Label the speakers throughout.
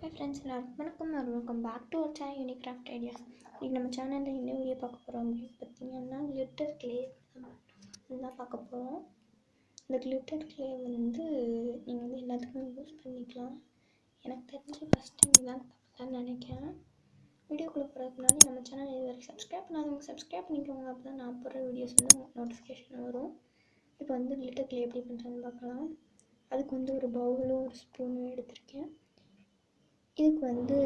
Speaker 1: Hi friends, வணக்கம் and welcome back to our channel Unique Craft Ideas. இன்னைக்கு நம்ம சேனலில் என்ன வீடியோ பார்க்க போகிறோம் அப்படின்னு பார்த்தீங்கன்னா கிளிட்டர் கிளே தான் பார்க்க போகிறோம். இந்த கிளிட்டர் கிளே நீங்கள் எல்லாத்துக்கும் யூஸ் பண்ணிக்கலாம். எனக்கு தெரிஞ்சு ஃபஸ்ட் டைம் தான் பார்க்கலான்னு நினைக்கிறேன். வீடியோக்குள்ளே போகிறதுக்கு முன்னாடி நம்ம சேனல் இது வரைக்கும் சப்ஸ்கிரைப் பண்ணாதவங்க சப்ஸ்கிரைப் பண்ணிக்கோங்க. அப்போ தான் நான் போடுற வீடியோஸ் நோட்டிஃபிகேஷன் வரும். இப்போ கிளிட்டர் கிளே எப்படி பண்ணுறதுன்னு பார்க்கலாம். அதுக்கு ஒரு பவுலும் ஒரு ஸ்பூனும் எடுத்திருக்கேன். இதுக்கு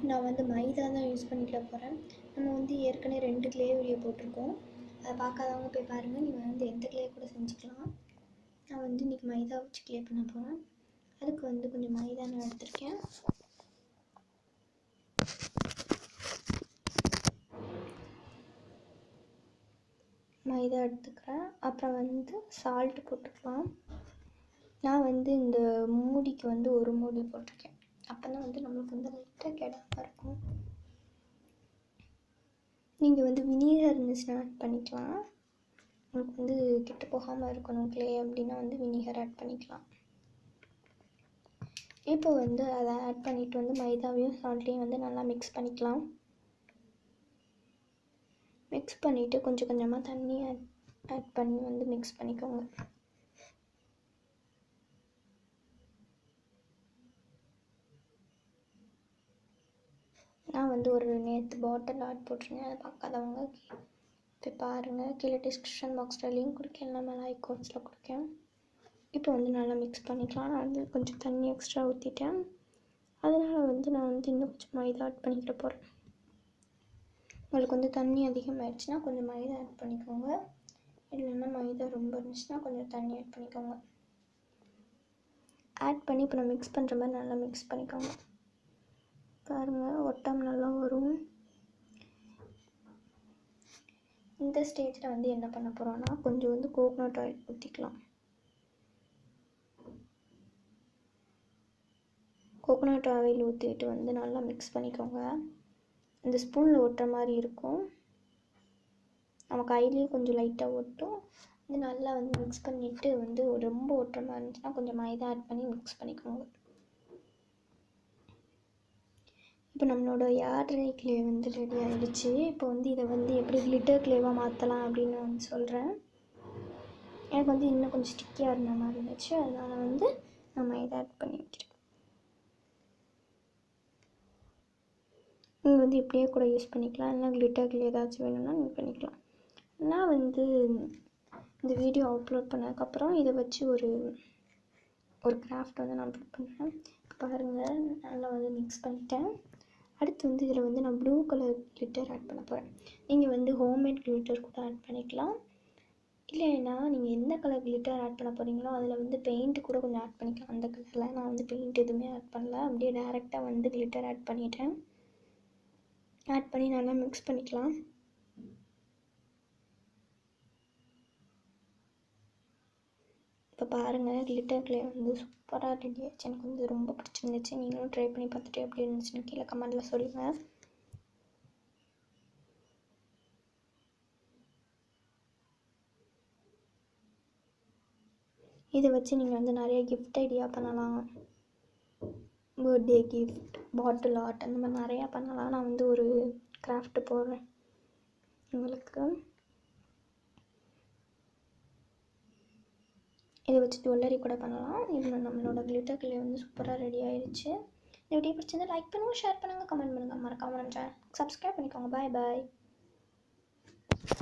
Speaker 1: நான் மைதா தான் யூஸ் பண்ணிக்க போகிறேன். நம்ம ஏற்கனவே 2 கிளே வீடியோ போட்டிருக்கோம். அதை பார்க்காதவங்க போய் பாருங்கள். நீங்கள் எந்த கிளே கூட செஞ்சுக்கலாம். நான் இன்றைக்கி மைதா வச்சு கிளே பண்ண போகிறேன். அதுக்கு கொஞ்சம் மைதா நான் எடுத்திருக்கேன். மைதா எடுத்துக்கிறேன். அப்புறம் சால்ட்டு போட்டுக்கலாம். நான் இந்த மூடிக்கு ஒரு மூடி போட்டிருக்கேன். அப்போ தான் நம்மளுக்கு லைட்டாக கெடாமல் இருக்கும். நீங்கள் வினிகர் இருந்துச்சுன்னா ஆட் பண்ணிக்கலாம். உங்களுக்கு கெட்டு போகாமல் இருக்கணும் கிளே அப்படின்னா வினிகர் ஆட் பண்ணிக்கலாம். இப்போ அதை ஆட் பண்ணிவிட்டு மைதாவையும் சால்ட்டையும் நல்லா மிக்ஸ் பண்ணிக்கலாம். மிக்ஸ் பண்ணிவிட்டு கொஞ்சம் கொஞ்சமாக தண்ணி ஆட் பண்ணி மிக்ஸ் பண்ணிக்கோங்க. நான் ஒரு நேற்று பாட்டில் ஆட் போட்டிருந்தேன். அதை பார்க்காதவங்க போய் பாருங்கள். கீழே டிஸ்கிரிப்ஷன் பாக்ஸில் லிங்க் கொடுக்கேன், எல்லாமே ஐகான்ஸில் கொடுக்கேன். இப்போ நல்லா மிக்ஸ் பண்ணிக்கலாம். நான் கொஞ்சம் தண்ணி எக்ஸ்ட்ரா ஊற்றிட்டேன். அதனால் நான் இன்னும் கொஞ்சம் மைதா ஆட் பண்ணிக்கிற போகிறேன். உங்களுக்கு தண்ணி அதிகமாகிடுச்சுன்னா கொஞ்சம் மைதா ஆட் பண்ணிக்கோங்க. இல்லைன்னா மைதா ரொம்ப இருந்துச்சுன்னா கொஞ்சம் தண்ணி ஆட் பண்ணிக்கோங்க. ஆட் பண்ணி இப்போ நான் மிக்ஸ் பண்ணுற மாதிரி நல்லா மிக்ஸ் பண்ணிக்கோங்க. பாருங்கள், ஒட்டாமல் நல்லா வரும். இந்த ஸ்டேஜில் என்ன பண்ண போகிறோன்னா கொஞ்சம் கோகோனட் ஆயில் ஊற்றிக்கலாம். கோகோனட் ஆயில் ஊற்றிட்டு நல்லா மிக்ஸ் பண்ணிக்கோங்க. இந்த ஸ்பூனில் ஒட்டுற மாதிரி இருக்கும். நம்ம கையிலேயே கொஞ்சம் லைட்டாக ஒட்டும். நல்லா மிக்ஸ் பண்ணிவிட்டு ரொம்ப ஒட்டுற மாதிரி இருந்துச்சுன்னா கொஞ்சம் மைதா ஆட் பண்ணி மிக்ஸ் பண்ணிக்கோங்க. இப்போ நம்மளோட யார்ட்ரை கிளே ரெடி ஆகிடுச்சு. இப்போ இதை எப்படி கிளிட்டர் கிளேவாக மாற்றலாம் அப்படின்னு சொல்கிறேன். எனக்கு இன்னும் கொஞ்சம் ஸ்டிக்கியாக இருந்த மாதிரி இருந்துச்சு. அதனால் நான் மைதா ஆட் பண்ணி வைக்கிறேன். நீங்கள் இப்படியே கூட யூஸ் பண்ணிக்கலாம். இல்லைனா கிளிட்டர் கிளே ஏதாச்சும் வேணும்னா நீங்கள் பண்ணிக்கலாம். நான் இந்த வீடியோ அப்லோட் பண்ணதுக்கப்புறம் இதை வச்சு ஒரு கிராஃப்ட் நான் அப்லோட் பண்ணுறேன். பாருங்கள், நல்லா மிக்ஸ் பண்ணிட்டேன். அடுத்து இதில் நான் ப்ளூ கலர் கிளிட்டர் ஆட் பண்ண போகிறேன். நீங்கள் ஹோம்மேட் கிளிட்டர் கூட ஆட் பண்ணிக்கலாம். இல்லைன்னா நீங்கள் எந்த கலர் கிளிட்டர் ஆட் பண்ண போகிறீங்களோ அதில் பெயிண்ட் கூட கொஞ்சம் ஆட் பண்ணிக்கலாம். அந்த கலரில் நான் பெயிண்ட் எதுவுமே ஆட் பண்ணல. அப்படியே டேரெக்டாக கிளிட்டர் ஆட் பண்ணிட்டேன். ஆட் பண்ணி நல்லா மிக்ஸ் பண்ணிக்கலாம். இப்போ பாருங்கள், கிளிட்டர் கிளே சூப்பராக ரெடி ஆச்சு. எனக்கு ரொம்ப பிடிச்சிருந்துச்சு. நீங்களும் ட்ரை பண்ணி பார்த்துட்டு எப்படி இருந்துச்சுன்னு கீழே கமெண்டில் சொல்லுங்கள். இதை வச்சு நீங்கள் நிறைய கிஃப்ட் ஐடியா பண்ணலாம். பர்த்டே கிஃப்ட், பாட்டில் ஆர்ட், அந்த மாதிரி நிறையா பண்ணலாம். நான் ஒரு கிராஃப்ட் போடுறேன் உங்களுக்கு. இதை வச்சு ஜுவல்லரி கூட பண்ணலாம். இதில் நம்மளோட கிளிட்டர் கிளே சூப்பராக ரெடி ஆயிடுச்சு. இந்த வீடியோ பிடிச்சிருந்தா லைக் பண்ணுங்கள், ஷேர் பண்ணுங்கள், கமெண்ட் பண்ணுங்கள். மறக்காமல் நம்ம சேனல் சப்ஸ்கிரைப் பண்ணிக்கோங்க. பாய் பாய்.